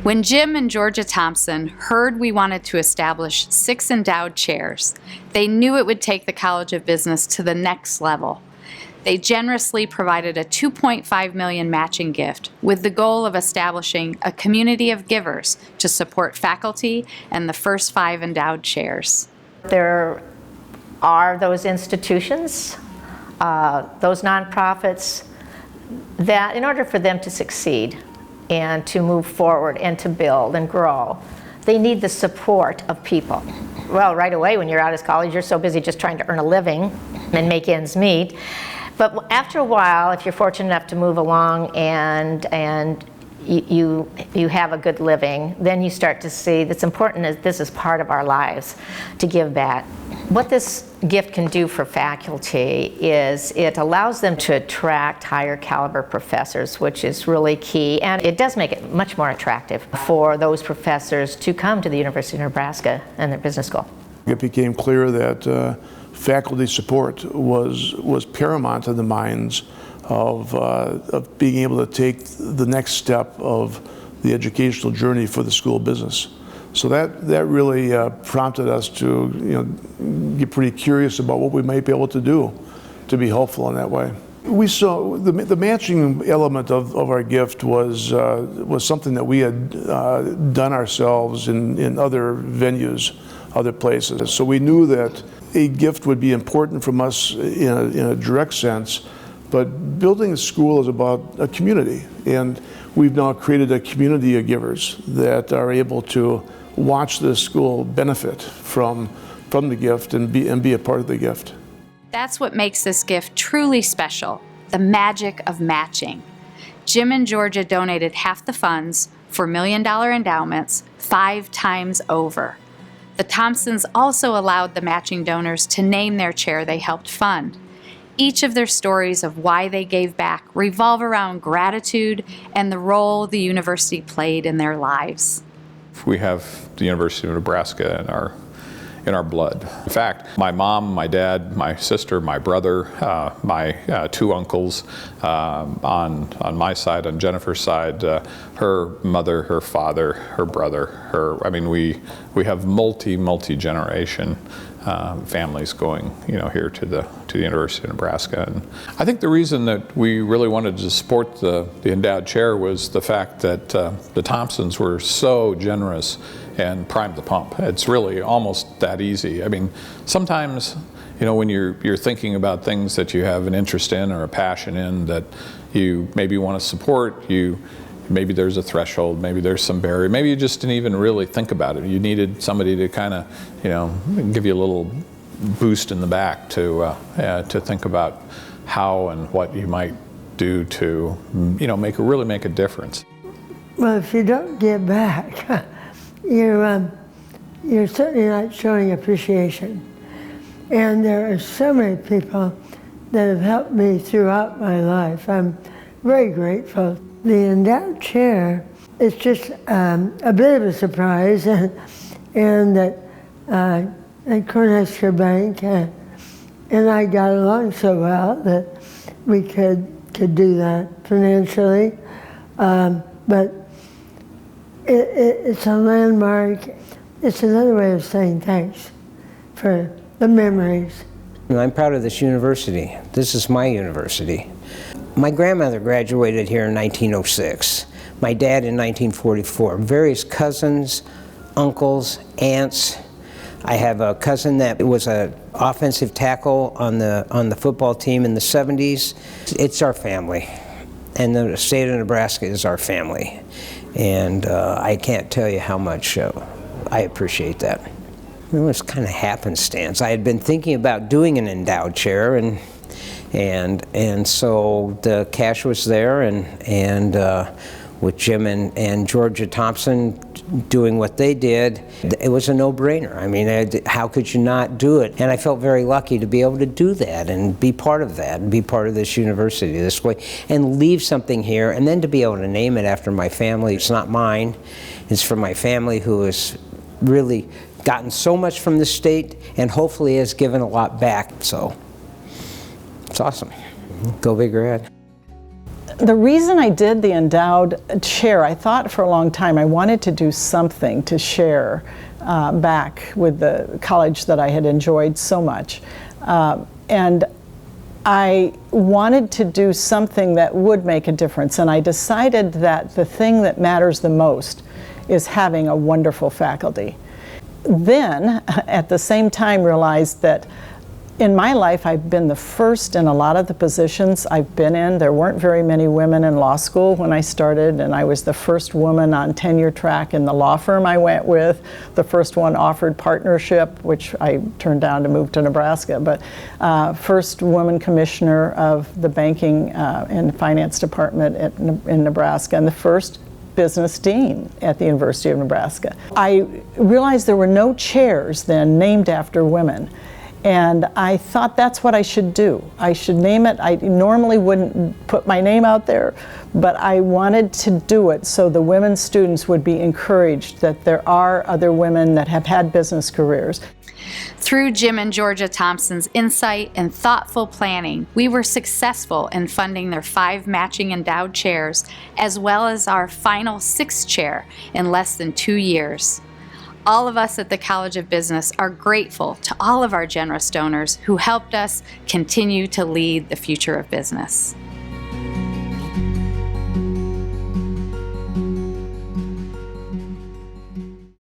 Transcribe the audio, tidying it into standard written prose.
When Jim and Georgia Thompson heard we wanted to establish 6 endowed chairs, they knew it would take the College of Business to the next level. They generously provided a $2.5 million matching gift with the goal of establishing a community of givers to support faculty and the first 5 endowed chairs. There are those institutions, those nonprofits, that in order for them to succeed and to move forward and to build and grow, they need the support of people. Well, right away when you're out of college, you're so busy just trying to earn a living and make ends meet. But after a while, if you're fortunate enough to move along and you have a good living, then you start to see that's important that this is part of our lives, to give back. What this gift can do for faculty is it allows them to attract higher caliber professors, which is really key, and it does make it much more attractive for those professors to come to the University of Nebraska and their business school. It became clear that faculty support was paramount in the minds of being able to take the next step of the educational journey for the School of Business. So that really prompted us to get pretty curious about what we might be able to do to be helpful in that way. We saw the matching element of our gift was something that we had done ourselves in other venues, other places. So we knew that a gift would be important from us in a direct sense, but building a school is about a community, and we've now created a community of givers that are able to watch the school benefit from the gift and be a part of the gift. That's what makes this gift truly special, the magic of matching. Jim and Georgia donated half the funds for $1 million endowments 5 times over. The Thompsons also allowed the matching donors to name their chair they helped fund. Each of their stories of why they gave back revolve around gratitude and the role the university played in their lives. We have the University of Nebraska in our blood. In fact, my mom, my dad, my sister, my brother, my 2 uncles on my side, on Jennifer's side, her mother, her father, her brother, we have multi-generation families going, here to the University of Nebraska. And I think the reason that we really wanted to support the endowed chair was the fact that the Thompsons were so generous and primed the pump. It's really almost that easy. I mean, sometimes, when you're thinking about things that you have an interest in or a passion in that you maybe want to support, maybe there's a threshold, maybe there's some barrier, maybe you just didn't even really think about it. You needed somebody to kind of, give you a little boost in the back to think about how and what you might do to, really make a difference. Well, if you don't give back, you're certainly not showing appreciation. And there are so many people that have helped me throughout my life. I'm very grateful. The endowed chair is just a bit of a surprise, and that Cornhusker Bank and I got along so well that we could do that financially. But it's a landmark. It's another way of saying thanks for the memories. I'm proud of this university. This is my university. My grandmother graduated here in 1906. My dad in 1944. Various cousins, uncles, aunts. I have a cousin that was an offensive tackle on the football team in the 70s. It's our family, and the state of Nebraska is our family. And I can't tell you how much I appreciate that. It was kind of happenstance. I had been thinking about doing an endowed chair, and so the cash was there, and with Jim and Georgia Thompson doing what they did, it was a no-brainer. I mean, how could you not do it? And I felt very lucky to be able to do that and be part of that and be part of this university this way and leave something here, and then to be able to name it after my family. It's not mine. It's for my family, who has really gotten so much from the state and hopefully has given a lot back. So it's awesome. Go Big Red. The reason I did the Endowed chair, I thought for a long time I wanted to do something to share back with the college that I had enjoyed so much. And I wanted to do something that would make a difference, and I decided that the thing that matters the most is having a wonderful faculty. Then, at the same time, realized that in my life, I've been the first in a lot of the positions I've been in. There weren't very many women in law school when I started, and I was the first woman on tenure track in the law firm I went with, the first one offered partnership, which I turned down to move to Nebraska, but first woman commissioner of the banking and finance department in Nebraska, and the first business dean at the University of Nebraska. I realized there were no chairs then named after women. And I thought that's what I should do. I should name it. I normally wouldn't put my name out there, but I wanted to do it so the women students would be encouraged that there are other women that have had business careers. Through Jim and Georgia Thompson's insight and thoughtful planning, we were successful in funding their 5 matching endowed chairs, as well as our final 6th chair in less than 2 years. All of us at the College of Business are grateful to all of our generous donors who helped us continue to lead the future of business.